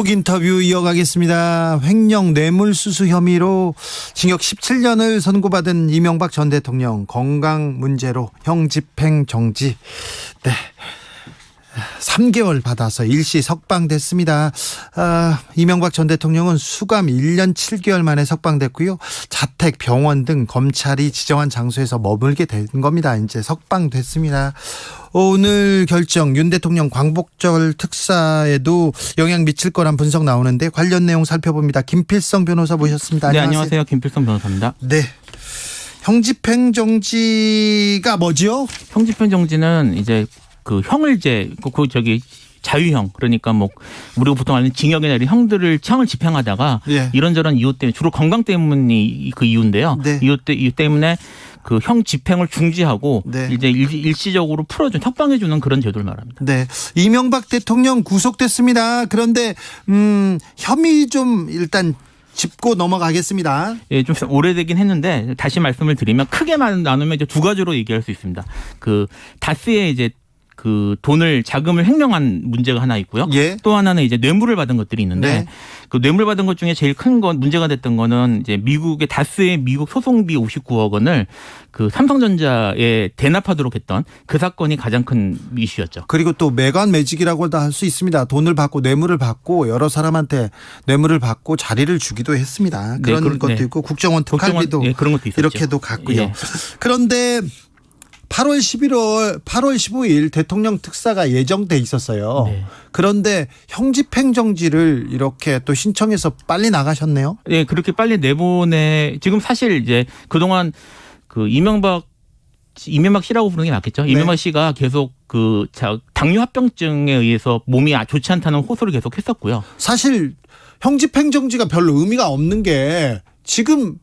톡 인터뷰 이어가겠습니다. 횡령 뇌물수수 혐의로 징역 17년을 선고받은 이명박 전 대통령 건강 문제로 형 집행 정지. 네. 3개월 받아서 일시 석방됐습니다. 이명박 전 대통령은 수감 1년 7개월 만에 석방됐고요. 자택, 병원 등 검찰이 지정한 장소에서 머물게 된 겁니다. 이제 석방됐습니다. 오늘 결정 윤 대통령 광복절 특사에도 영향 미칠 거란 분석 나오는데 관련 내용 살펴봅니다. 김필성 변호사 모셨습니다. 네, 안녕하세요. 김필성 변호사입니다. 네. 형집행정지가 뭐죠? 형집행정지는 이제 그 형을제, 자유형, 그러니까 뭐 우리가 보통 아는 징역이나 이런 형을 집행하다가 예. 이런저런 이유 때문에 주로 건강 때문이 그 이유인데요. 네. 이유 때문에 그 형 집행을 중지하고 네. 이제 일시적으로 풀어준 협방해주는 그런 제도를 말합니다. 네, 이명박 대통령 구속됐습니다. 그런데 혐의 좀 일단 짚고 넘어가겠습니다. 예, 좀 오래되긴 했는데 다시 말씀을 드리면 크게 나누면 이제 두 가지로 얘기할 수 있습니다. 그 다스의 이제 그 자금을 횡령한 문제가 하나 있고요. 예. 또 하나는 이제 뇌물을 받은 것들이 있는데 네. 그 뇌물 받은 것 중에 제일 큰 건 문제가 됐던 거는 이제 미국의 다스의 미국 소송비 59억 원을 그 삼성전자에 대납하도록 했던 그 사건이 가장 큰 이슈였죠. 그리고 또 매관 매직이라고도 할 수 있습니다. 돈을 받고 뇌물을 받고 여러 사람한테 뇌물을 받고 자리를 주기도 했습니다. 그런 네, 것도 네. 있고 국정원 특활비도 예, 그런 것도 있었죠. 이렇게도 갔고요. 예. 그런데 8월 15일 대통령 특사가 예정돼 있었어요. 네. 그런데 형집행정지를 이렇게 또 신청해서 빨리 나가셨네요. 예, 그렇게 빨리 지금 사실 이제 그동안 그 이명박 씨라고 부르는 게 맞겠죠. 네. 이명박 씨가 계속 그 당뇨 합병증에 의해서 몸이 좋지 않다는 호소를 계속 했었고요. 사실 형집행정지가 별로 의미가 없는 게 지금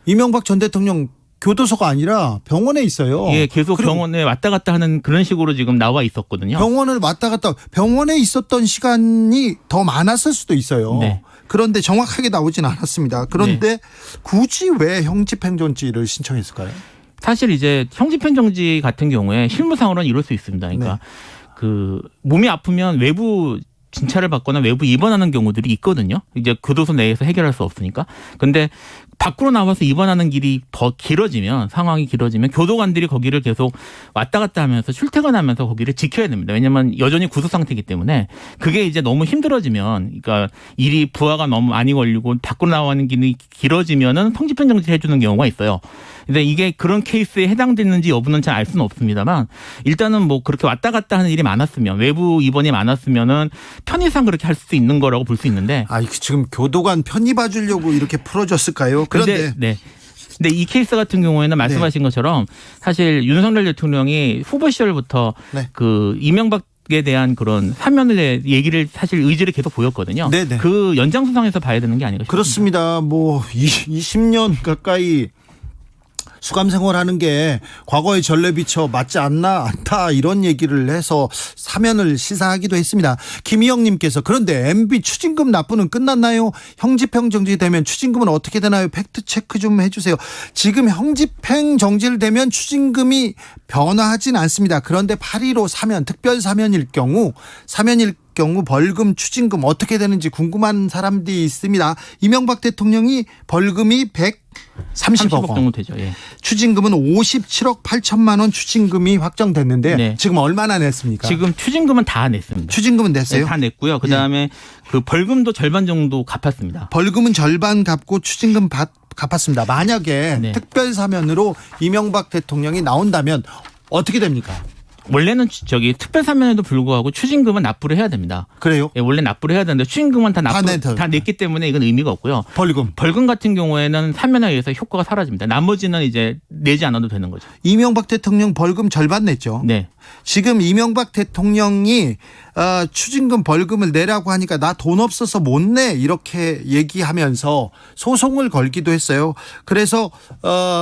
이명박 전 대통령 교도소가 아니라 병원에 있어요. 예, 계속 병원에 왔다 갔다 하는 그런 식으로 지금 나와 있었거든요. 병원에 있었던 시간이 더 많았을 수도 있어요. 네. 그런데 정확하게 나오진 않았습니다. 그런데 네. 굳이 왜 형집행정지를 신청했을까요? 사실 이제 형집행정지 같은 경우에 실무상으로는 이럴 수 있습니다. 그러니까 네. 그 몸이 아프면 외부 진찰을 받거나 외부 입원하는 경우들이 있거든요. 이제 교도소 내에서 해결할 수 없으니까. 근데 밖으로 나와서 입원하는 길이 더 길어지면 상황이 길어지면 교도관들이 거기를 계속 왔다 갔다 하면서 출퇴근하면서 거기를 지켜야 됩니다. 왜냐하면 여전히 구속 상태이기 때문에 그게 이제 너무 힘들어지면 그러니까 부하가 너무 많이 걸리고 밖으로 나가는 길이 길어지면은 형집행정지를 해주는 경우가 있어요. 근데 이게 그런 케이스에 해당되는지 여부는 잘 알 수는 없습니다만 일단은 뭐 그렇게 왔다 갔다 하는 일이 많았으면 외부 입원이 많았으면은 편의상 그렇게 할 수 있는 거라고 볼 수 있는데. 지금 교도관 편의 봐주려고 이렇게 풀어줬을까요? 그런데 근데 이 케이스 같은 경우에는 말씀하신 것처럼 사실 윤석열 대통령이 후보 시절부터 네. 그 이명박에 대한 그런 사면을 얘기를 사실 의지를 계속 보였거든요. 네네. 그 연장선상에서 봐야 되는 게 아닌가 싶습니다. 그렇습니다. 뭐 20년 가까이 수감 생활하는 게 과거의 전례 비춰 맞지 않다 이런 얘기를 해서 사면을 시사하기도 했습니다. 김희영님께서 그런데 MB 추징금 납부는 끝났나요? 형집행정지 되면 추징금은 어떻게 되나요? 팩트 체크 좀 해주세요. 지금 형집행정지를 되면 추징금이 변화하진 않습니다. 그런데 8.15 사면 특별 사면일 경우 벌금, 추징금 어떻게 되는지 궁금한 사람들이 있습니다. 이명박 대통령이 벌금이 130억 원 정도 되죠. 예. 추징금은 57억 8천만 원 추징금이 확정됐는데 네. 지금 얼마나 냈습니까? 지금 추징금은 다 냈습니다. 추징금은 냈어요? 네, 다 냈고요. 그다음에 그 벌금도 절반 정도 갚았습니다. 벌금은 절반 갚고 추징금 갚았습니다. 만약에 네. 특별 사면으로 이명박 대통령이 나온다면 어떻게 됩니까? 원래는 특별 사면에도 불구하고 추징금은 납부를 해야 됩니다. 그래요? 예, 원래 납부를 해야 되는데 추징금은 다 다 냈기 때문에 이건 의미가 없고요. 벌금 같은 경우에는 사면에 의해서 효과가 사라집니다. 나머지는 이제 내지 않아도 되는 거죠. 이명박 대통령 벌금 절반 냈죠. 네. 지금 이명박 대통령이 추징금 벌금을 내라고 하니까 나 돈 없어서 못 내 이렇게 얘기하면서 소송을 걸기도 했어요. 그래서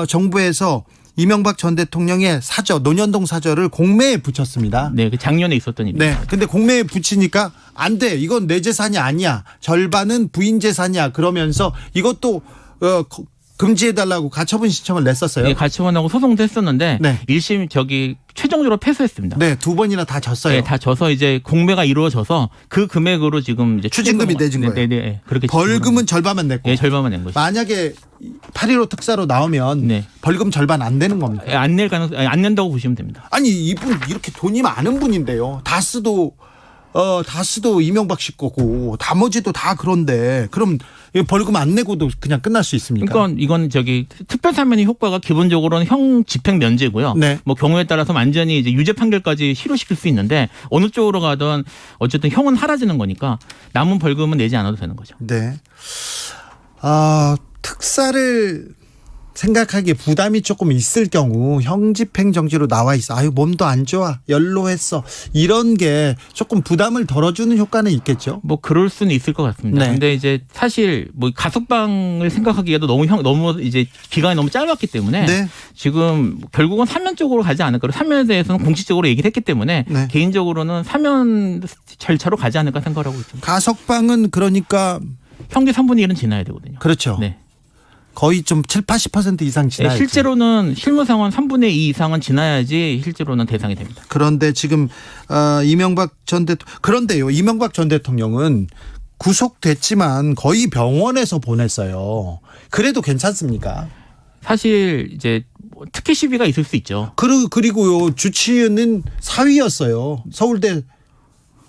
정부에서 이명박 전 대통령의 논현동 사저를 공매에 붙였습니다. 네, 그 작년에 있었던 일입니다. 네, 근데 공매에 붙이니까 안 돼. 이건 내 재산이 아니야. 절반은 부인 재산이야. 그러면서 이것도 금지해달라고 가처분 신청을 냈었어요. 예, 가처분하고 소송도 했었는데 네. 1심 최종적으로 패소했습니다. 네, 두 번이나 다 졌어요. 네, 다 져서 이제 공매가 이루어져서 그 금액으로 지금 이제 추징금이 내준 거예요. 네, 네, 그렇게 벌금은 절반만 냈고. 예, 절반만 낸 것이죠. 만약에 8.15 특사로 나오면 네. 벌금 절반 안 되는 겁니다. 예, 안 안 낸다고 보시면 됩니다. 아니 이분 이렇게 돈이 많은 분인데요. 다스도 이명박 씨 거고 나머지도 다 그런데 그럼 벌금 안 내고도 그냥 끝날 수 있습니까? 그러니까 이건 특별 사면의 효과가 기본적으로는 형 집행 면제고요. 네. 뭐 경우에 따라서 완전히 이제 유죄 판결까지 실효시킬 수 있는데 어느 쪽으로 가든 어쨌든 형은 사라지는 거니까 남은 벌금은 내지 않아도 되는 거죠. 네. 특사를 생각하기에 부담이 조금 있을 경우 형집행정지로 나와 있어. 아유 몸도 안 좋아. 연로했어. 이런 게 조금 부담을 덜어주는 효과는 있겠죠. 뭐 그럴 수는 있을 것 같습니다. 네. 근데 이제 사실 뭐 가석방을 생각하기에도 너무 이제 기간이 너무 짧았기 때문에 네. 지금 결국은 사면 쪽으로 가지 않을까. 사면에 대해서는 공식적으로 얘기를 했기 때문에 네. 개인적으로는 사면 절차로 가지 않을까 생각을 하고 있습니다. 가석방은 그러니까 형기 3분의 1은 지나야 되거든요. 그렇죠. 네. 거의 좀 70-80% 이상 지나야죠. 네, 실제로는 실무상황 3분의 2 이상은 지나야지 실제로는 대상이 됩니다. 그런데 지금 그런데요. 이명박 전 대통령은 구속됐지만 거의 병원에서 보냈어요. 그래도 괜찮습니까? 사실 이제 특혜 시비가 있을 수 있죠. 그리고요. 주치의는 사위였어요. 서울대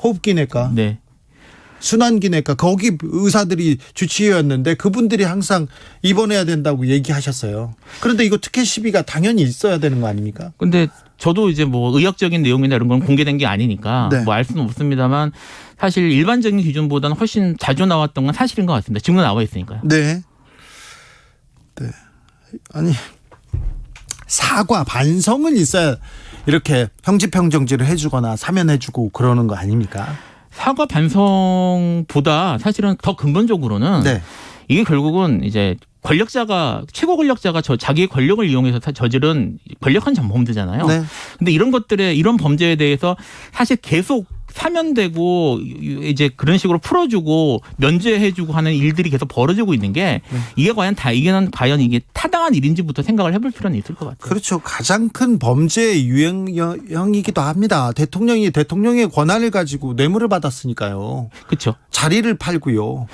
호흡기내과. 네. 순환기내과 거기 의사들이 주치의였는데 그분들이 항상 입원해야 된다고 얘기하셨어요. 그런데 이거 특혜 시비가 당연히 있어야 되는 거 아닙니까? 근데 저도 이제 뭐 의학적인 내용이나 이런 건 공개된 게 아니니까 네. 뭐 알 수는 없습니다만 사실 일반적인 기준보다는 훨씬 자주 나왔던 건 사실인 것 같습니다. 지금도 나와 있으니까요. 네. 네. 아니 사과 반성은 있어야 이렇게 형집행정지를 해주거나 사면해주고 그러는 거 아닙니까? 사과 반성보다 사실은 더 근본적으로는 네. 이게 결국은 이제 최고 권력자가 자기의 권력을 이용해서 저지른 권력한 범죄잖아요. 네. 근데 이런 범죄에 대해서 사실 계속 사면되고 이제 그런 식으로 풀어주고 면제해주고 하는 일들이 계속 벌어지고 있는 게 이게 과연 이게 타당한 일인지부터 생각을 해볼 필요는 있을 것 같아요. 그렇죠. 가장 큰 범죄의 유형이기도 합니다. 대통령의 권한을 가지고 뇌물을 받았으니까요. 그렇죠. 자리를 팔고요.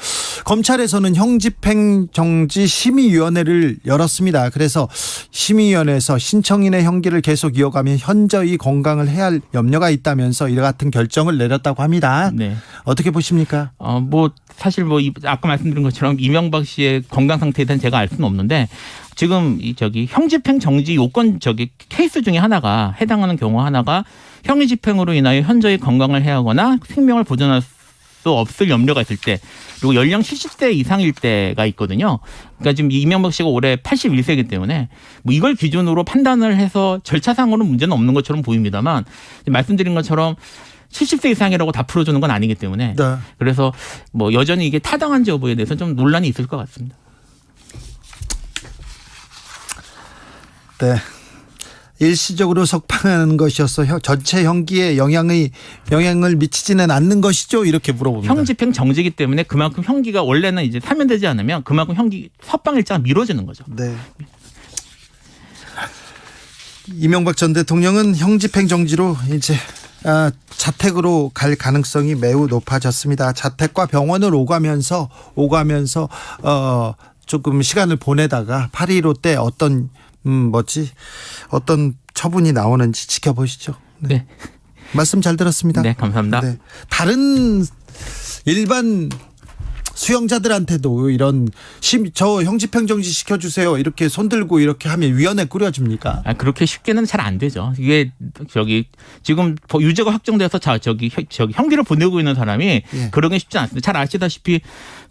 검찰에서는 형집행정지 심의위원회를 열었습니다. 그래서 심의위원회에서 신청인의 형기를 계속 이어가면 현저히 건강을 해야 할 염려가 있다면서 이와 같은 결정을 내렸다고 합니다. 네. 어떻게 보십니까? 사실 아까 말씀드린 것처럼 이명박 씨의 건강 상태에 대한 제가 알 수는 없는데 지금 형집행 정지 요건 케이스 중에 하나가 해당하는 경우 하나가 형의 집행으로 인하여 현저히 건강을 해하거나 생명을 보존할 수 없을 염려가 있을 때 그리고 연령 70세 이상일 때가 있거든요. 그러니까 지금 이명박 씨가 올해 81세이기 때문에 이걸 기준으로 판단을 해서 절차상으로는 문제는 없는 것처럼 보입니다만 말씀드린 것처럼 70세 이상이라고 다 풀어주는 건 아니기 때문에 네. 그래서 여전히 이게 타당한지 여부에 대해서 좀 논란이 있을 것 같습니다. 네. 일시적으로 석방하는 것이어서 전체 형기에 영향을 미치지는 않는 것이죠. 이렇게 물어봅니다. 형집행 정지이기 때문에 그만큼 형기가 원래는 이제 사면되지 않으면 그만큼 석방 일자가 미뤄지는 거죠. 네. 이명박 전 대통령은 형집행정지로 이제 자택으로 갈 가능성이 매우 높아졌습니다. 자택과 병원을 오가면서 조금 시간을 보내다가 8.15 때 어떤 처분이 나오는지 지켜보시죠. 네. 말씀 잘 들었습니다. 네, 감사합니다. 네. 다른 일반 수용자들한테도 이런 저 형집행정지 시켜주세요 이렇게 손들고 이렇게 하면 위원회 꾸려집니까? 그렇게 쉽게는 잘 안 되죠. 이게 지금 유죄가 확정돼서 형기를 보내고 있는 사람이 예. 그런 게 쉽지 않습니다. 잘 아시다시피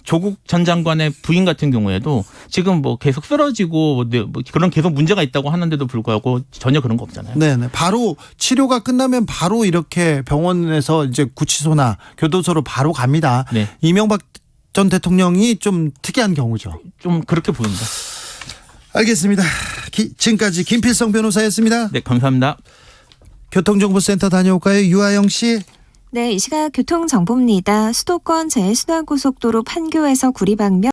조국 전 장관의 부인 같은 경우에도 지금 계속 쓰러지고 그런 계속 문제가 있다고 하는데도 불구하고 전혀 그런 거 없잖아요. 네. 바로 치료가 끝나면 바로 이렇게 병원에서 이제 구치소나 교도소로 바로 갑니다. 네. 이명박 전 대통령이 좀 특이한 경우죠. 좀 그렇게 보입니다. 알겠습니다. 지금까지 김필성 변호사였습니다. 네, 감사합니다. 교통정보센터 다녀올까요? 유아영 씨. 네, 이 시각 교통정보입니다. 수도권 제 순환고속도로 판교에서 구리 방면